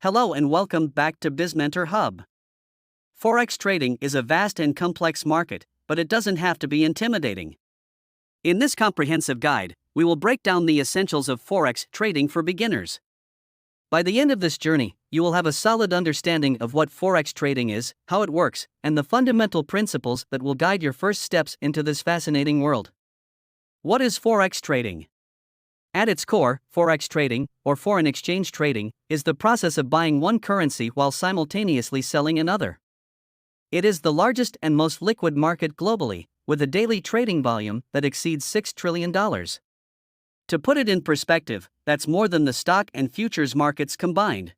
Hello and welcome back to BizMentor Hub. Forex trading is a vast and complex market, but it doesn't have to be intimidating. In this comprehensive guide, we will break down the essentials of Forex trading for beginners. By the end of this journey, you will have a solid understanding of what Forex trading is, how it works, and the fundamental principles that will guide your first steps into this fascinating world. What is Forex trading? At its core, Forex trading, or foreign exchange trading, is the process of buying one currency while simultaneously selling another. It is the largest and most liquid market globally, with a daily trading volume that exceeds $6 trillion. To put it in perspective, that's more than the stock and futures markets combined.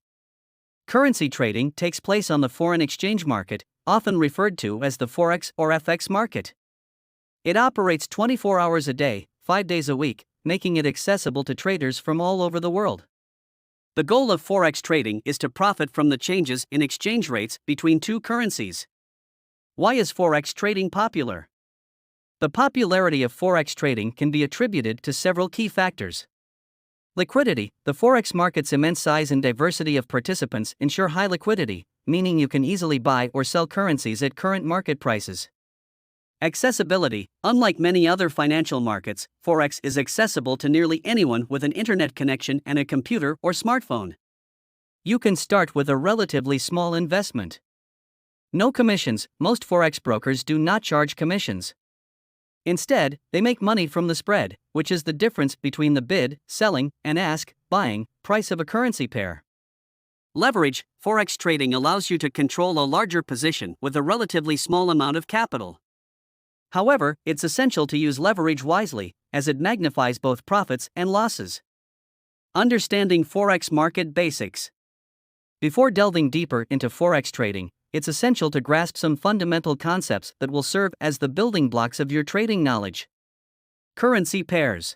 Currency trading takes place on the foreign exchange market, often referred to as the Forex or FX market. It operates 24 hours a day, 5 days a week, making it accessible to traders from all over the world. The goal of Forex trading is to profit from the changes in exchange rates between two currencies. Why is Forex trading popular? The popularity of Forex trading can be attributed to several key factors. Liquidity. The Forex market's immense size and diversity of participants ensure high liquidity, meaning you can easily buy or sell currencies at current market prices. Accessibility. Unlike many other financial markets, Forex is accessible to nearly anyone with an internet connection and a computer or smartphone. You can start with a relatively small investment. No commissions. Most Forex brokers do not charge commissions. Instead, they make money from the spread, which is the difference between the bid, selling, and ask, buying, price of a currency pair. Leverage. Forex trading allows you to control a larger position with a relatively small amount of capital. However, it's essential to use leverage wisely, as it magnifies both profits and losses. Understanding Forex market basics. Before delving deeper into Forex trading, it's essential to grasp some fundamental concepts that will serve as the building blocks of your trading knowledge. Currency pairs.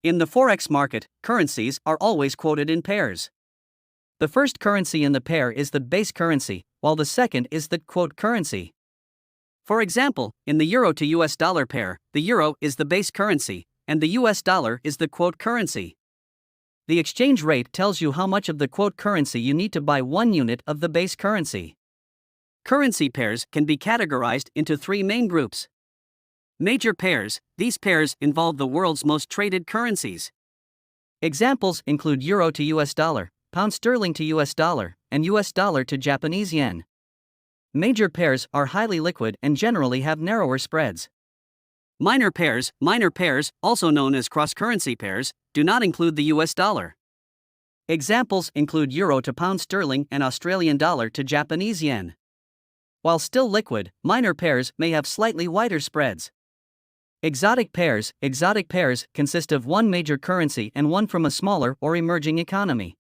In the Forex market, currencies are always quoted in pairs. The first currency in the pair is the base currency, while the second is the quote currency. For example, in the euro to US dollar pair, the euro is the base currency, and the US dollar is the quote currency. The exchange rate tells you how much of the quote currency you need to buy 1 unit of the base currency. Currency pairs can be categorized into 3 main groups. Major pairs. These pairs involve the world's most traded currencies. Examples include euro to US dollar, pound sterling to US dollar, and US dollar to Japanese yen. Major pairs are highly liquid and generally have narrower spreads. Minor pairs, also known as cross-currency pairs, do not include the US dollar. Examples include euro to pound sterling and Australian dollar to Japanese yen. While still liquid, minor pairs may have slightly wider spreads. Exotic pairs consist of one major currency and one from a smaller or emerging economy.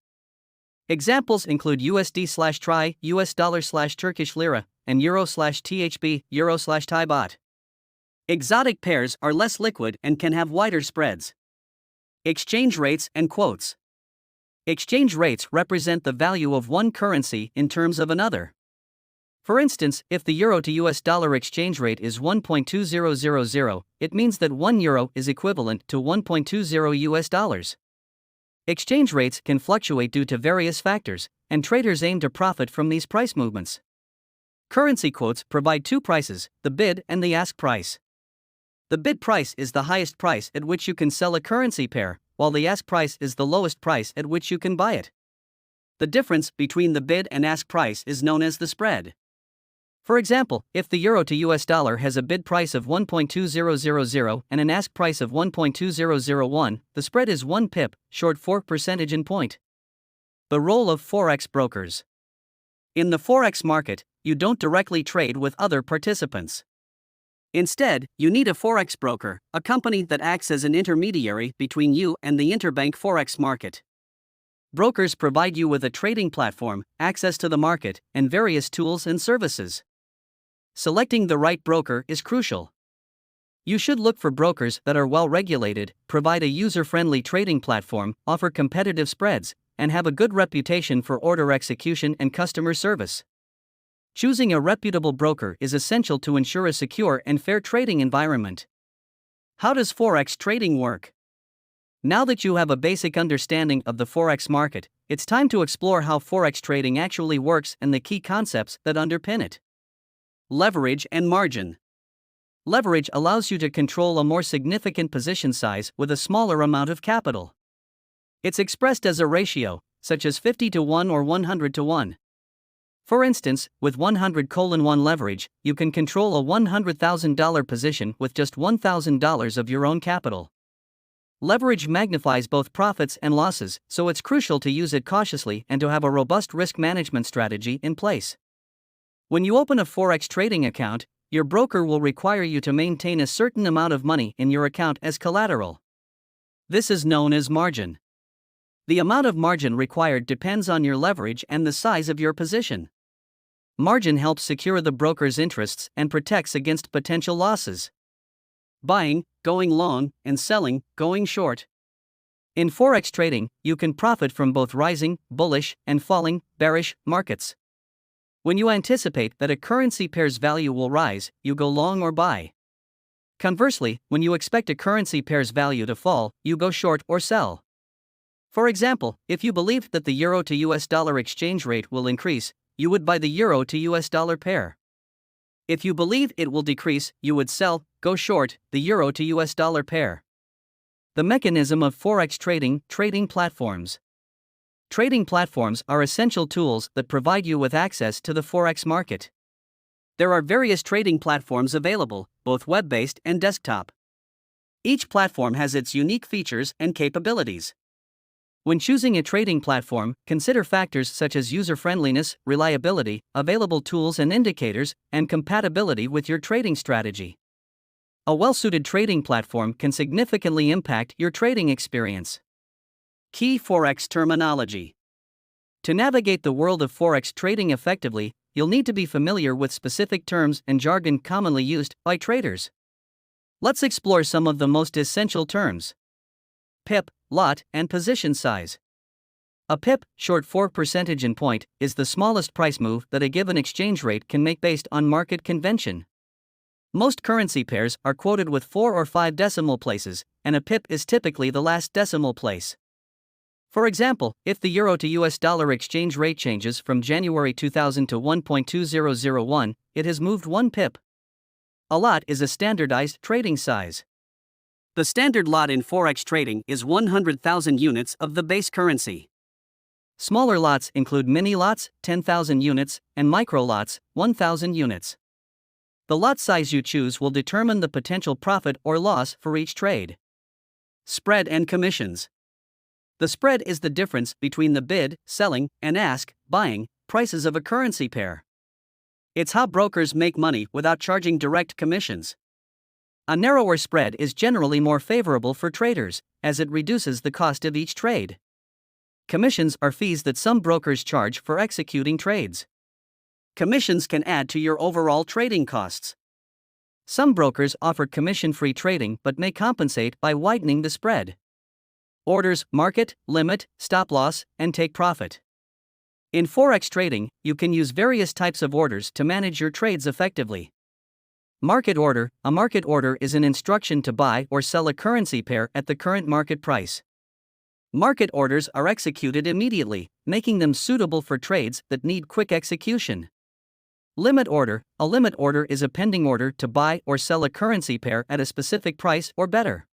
Examples include USD/TRY, US dollar/Turkish lira, and euro/THB, euro/Thai baht. Exotic pairs are less liquid and can have wider spreads. Exchange rates and quotes. Exchange rates represent the value of one currency in terms of another. For instance, if the euro to US dollar exchange rate is 1.2000, it means that 1 euro is equivalent to 1.20 US dollars. Exchange rates can fluctuate due to various factors, and traders aim to profit from these price movements. Currency quotes provide 2 prices, the bid and the ask price. The bid price is the highest price at which you can sell a currency pair, while the ask price is the lowest price at which you can buy it. The difference between the bid and ask price is known as the spread. For example, if the euro to US dollar has a bid price of 1.2000 and an ask price of 1.2001, the spread is 1 pip, short 4 percentage point. The role of Forex brokers. In the Forex market, you don't directly trade with other participants. Instead, you need a Forex broker, a company that acts as an intermediary between you and the interbank Forex market. Brokers provide you with a trading platform, access to the market, and various tools and services. Selecting the right broker is crucial. You should look for brokers that are well regulated, provide a user-friendly trading platform, offer competitive spreads, and have a good reputation for order execution and customer service. Choosing a reputable broker is essential to ensure a secure and fair trading environment. How does Forex trading work? Now that you have a basic understanding of the Forex market, it's time to explore how Forex trading actually works and the key concepts that underpin it. Leverage and margin. Leverage allows you to control a more significant position size with a smaller amount of capital. It's expressed as a ratio, such as 50 to 1 or 100 to 1. For instance, with 100:1 leverage, you can control a $100,000 position with just $1,000 of your own capital. Leverage magnifies both profits and losses, so it's crucial to use it cautiously and to have a robust risk management strategy in place. When you open a Forex trading account, your broker will require you to maintain a certain amount of money in your account as collateral. This is known as margin. The amount of margin required depends on your leverage and the size of your position. Margin helps secure the broker's interests and protects against potential losses. Buying, going long, and selling, going short. In Forex trading, you can profit from both rising, bullish, and falling, bearish markets. When you anticipate that a currency pair's value will rise, you go long or buy. Conversely, when you expect a currency pair's value to fall, you go short or sell. For example, if you believed that the euro to US dollar exchange rate will increase, you would buy the euro to US dollar pair. If you believe it will decrease, you would sell, go short, the euro to US dollar pair. The mechanism of Forex trading platforms. Trading platforms are essential tools that provide you with access to the Forex market. There are various trading platforms available, both web-based and desktop. Each platform has its unique features and capabilities. When choosing a trading platform, consider factors such as user-friendliness, reliability, available tools and indicators, and compatibility with your trading strategy. A well-suited trading platform can significantly impact your trading experience. Key Forex terminology. To navigate the world of Forex trading effectively, you'll need to be familiar with specific terms and jargon commonly used by traders. Let's explore some of the most essential terms. Pip, lot, and position size. A pip, short for percentage in point, is the smallest price move that a given exchange rate can make based on market convention. Most currency pairs are quoted with 4 or 5 decimal places, and a pip is typically the last decimal place. For example, if the euro to US dollar exchange rate changes from January 2000 to 1.2001, it has moved 1 pip. A lot is a standardized trading size. The standard lot in Forex trading is 100,000 units of the base currency. Smaller lots include mini lots, 10,000 units, and micro lots, 1,000 units. The lot size you choose will determine the potential profit or loss for each trade. Spread and commissions. The spread is the difference between the bid, selling, and ask, buying, prices of a currency pair. It's how brokers make money without charging direct commissions. A narrower spread is generally more favorable for traders, as it reduces the cost of each trade. Commissions are fees that some brokers charge for executing trades. Commissions can add to your overall trading costs. Some brokers offer commission-free trading but may compensate by widening the spread. Orders, market, limit, stop loss, and take profit. In Forex trading, you can use various types of orders to manage your trades effectively. Market order. A market order is an instruction to buy or sell a currency pair at the current market price. Market orders are executed immediately, making them suitable for trades that need quick execution. Limit order. A limit order is a pending order to buy or sell a currency pair at a specific price or better.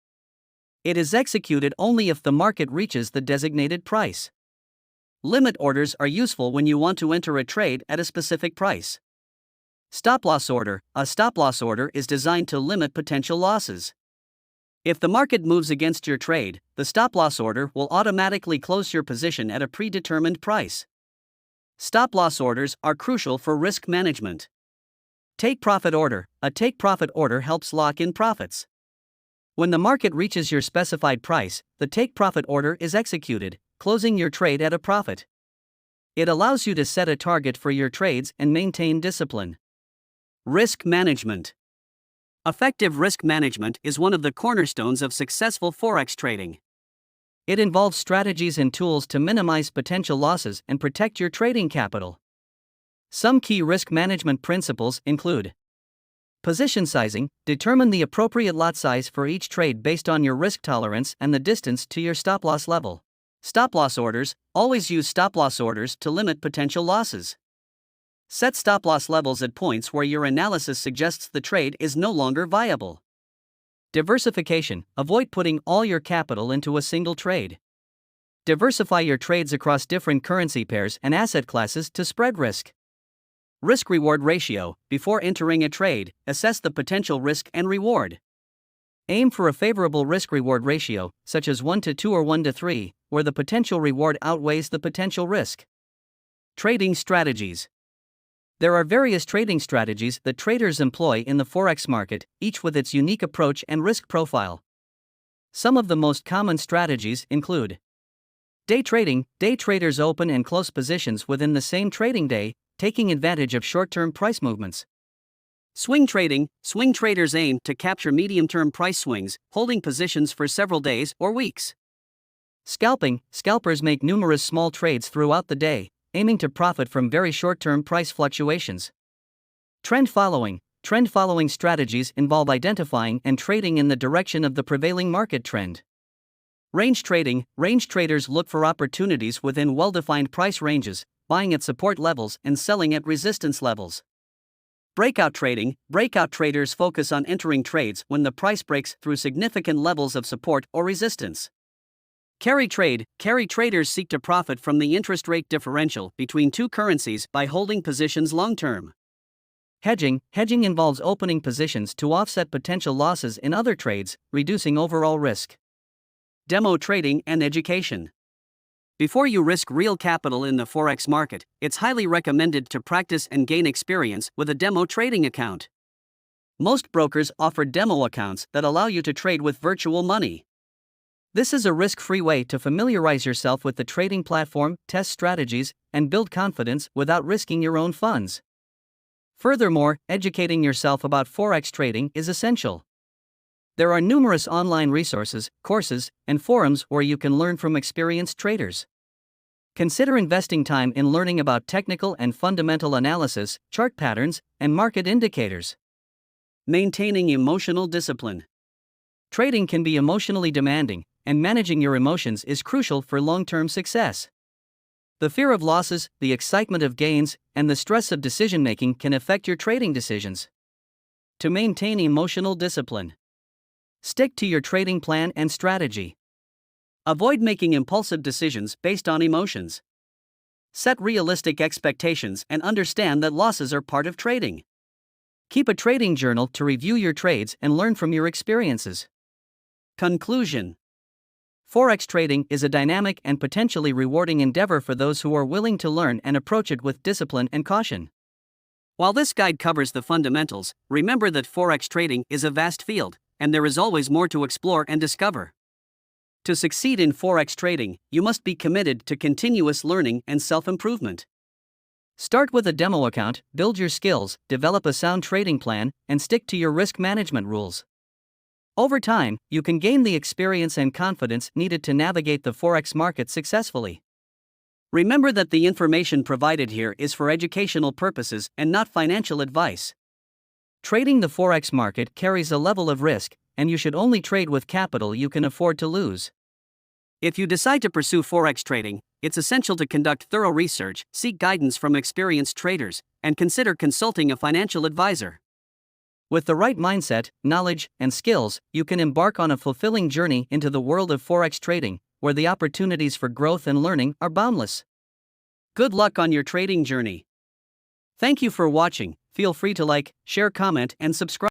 It is executed only if the market reaches the designated price. Limit orders are useful when you want to enter a trade at a specific price. Stop-loss order. A stop-loss order is designed to limit potential losses. If the market moves against your trade, the stop-loss order will automatically close your position at a predetermined price. Stop-loss orders are crucial for risk management. Take-profit order. A take-profit order helps lock in profits. When the market reaches your specified price, the take-profit order is executed, closing your trade at a profit. It allows you to set a target for your trades and maintain discipline. Risk management. Effective risk management is one of the cornerstones of successful Forex trading. It involves strategies and tools to minimize potential losses and protect your trading capital. Some key risk management principles include Position sizing: determine the appropriate lot size for each trade based on your risk tolerance and the distance to your stop loss level. Stop loss orders: always use stop loss orders to limit potential losses. Set stop loss levels at points where your analysis suggests the trade is no longer viable. Diversification: avoid putting all your capital into a single trade. Diversify your trades across different currency pairs and asset classes to spread risk. Risk-reward ratio: before entering a trade, assess the potential risk and reward. Aim for a favorable risk-reward ratio, such as 1 to 2 or 1 to 3, where the potential reward outweighs the potential risk. Trading strategies: there are various trading strategies that traders employ in the Forex market, each with its unique approach and risk profile. Some of the most common strategies include day trading: day traders open and close positions within the same trading day, taking advantage of short-term price movements. Swing trading: swing traders aim to capture medium-term price swings, holding positions for several days or weeks. Scalping: scalpers make numerous small trades throughout the day, aiming to profit from very short-term price fluctuations. Trend following: trend following strategies involve identifying and trading in the direction of the prevailing market trend. Range trading: range traders look for opportunities within well-defined price ranges, buying at support levels and selling at resistance levels. Breakout trading: breakout traders focus on entering trades when the price breaks through significant levels of support or resistance. Carry trade: carry traders seek to profit from the interest rate differential between two currencies by holding positions long-term. Hedging: hedging involves opening positions to offset potential losses in other trades, reducing overall risk. Demo trading and education: before you risk real capital in the Forex market, it's highly recommended to practice and gain experience with a demo trading account. Most brokers offer demo accounts that allow you to trade with virtual money. This is a risk-free way to familiarize yourself with the trading platform, test strategies, and build confidence without risking your own funds. Furthermore, educating yourself about Forex trading is essential. There are numerous online resources, courses, and forums where you can learn from experienced traders. Consider investing time in learning about technical and fundamental analysis, chart patterns, and market indicators. Maintaining emotional discipline: trading can be emotionally demanding, and managing your emotions is crucial for long-term success. The fear of losses, the excitement of gains, and the stress of decision-making can affect your trading decisions. To maintain emotional discipline: stick to your trading plan and strategy. Avoid making impulsive decisions based on emotions. Set realistic expectations and understand that losses are part of trading. Keep a trading journal to review your trades and learn from your experiences. Conclusion: Forex trading is a dynamic and potentially rewarding endeavor for those who are willing to learn and approach it with discipline and caution. While this guide covers the fundamentals, remember that Forex trading is a vast field, and there is always more to explore and discover. To succeed in Forex trading, you must be committed to continuous learning and self-improvement. Start with a demo account, build your skills, develop a sound trading plan, and stick to your risk management rules. Over time, you can gain the experience and confidence needed to navigate the Forex market successfully. Remember that the information provided here is for educational purposes and not financial advice. Trading the Forex market carries a level of risk, and you should only trade with capital you can afford to lose. If you decide to pursue Forex trading, it's essential to conduct thorough research, seek guidance from experienced traders, and consider consulting a financial advisor. With the right mindset, knowledge, and skills, you can embark on a fulfilling journey into the world of Forex trading, where the opportunities for growth and learning are boundless. Good luck on your trading journey. Thank you for watching. Feel free to like, share, comment, and subscribe.